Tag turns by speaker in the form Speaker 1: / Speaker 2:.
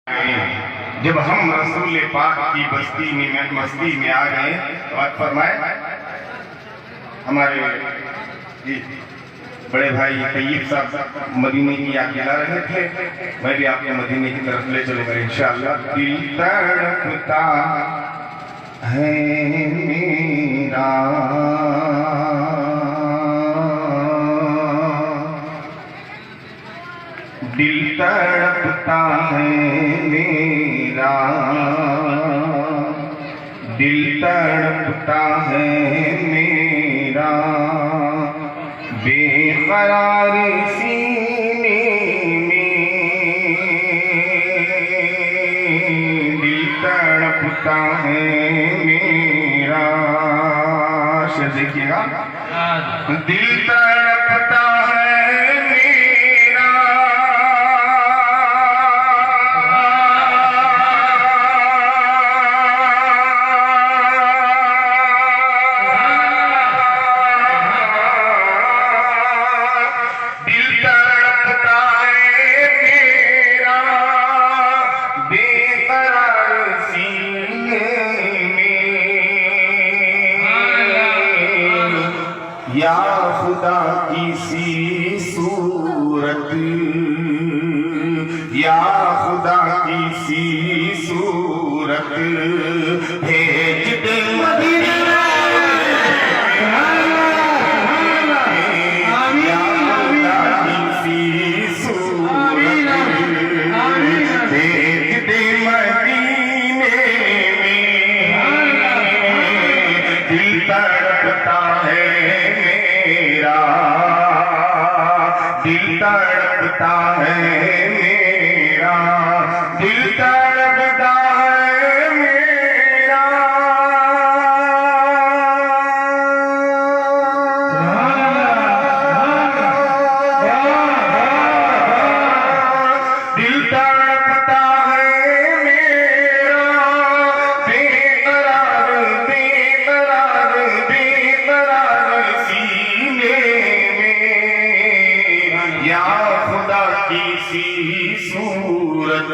Speaker 1: जब हम रसूल पाक की बस्ती में मस्ती में आ गए तो आज फरमाए हमारे बड़े भाई तैयब साहब मदीने की याद दिला रहे थे। मैं भी आपको मदीने की तरफ ले चलूंगा इंशाअल्लाह। दिल तड़पता है मेरा, दिल तड़पता है मेरा, दिल तड़पता है मेरा, बेकरार सीने में दिल तड़पता है मेरा। शेर देखिएगा, दिल तड़पता है मेरा, या खुदा किसी सूरत, या खुदा किसी सूरत भेज दे मदीना, या खुदा किसी सूरत भेज दे मदीने में। दिल तड़पता है मेरा, दिल तड़पता है मेरा, दिल तड़पता है मेरा। दिल तड़पता है मेरा, बेकरार बेकरार बेकरार सीने में, या खुदा किसी सूरत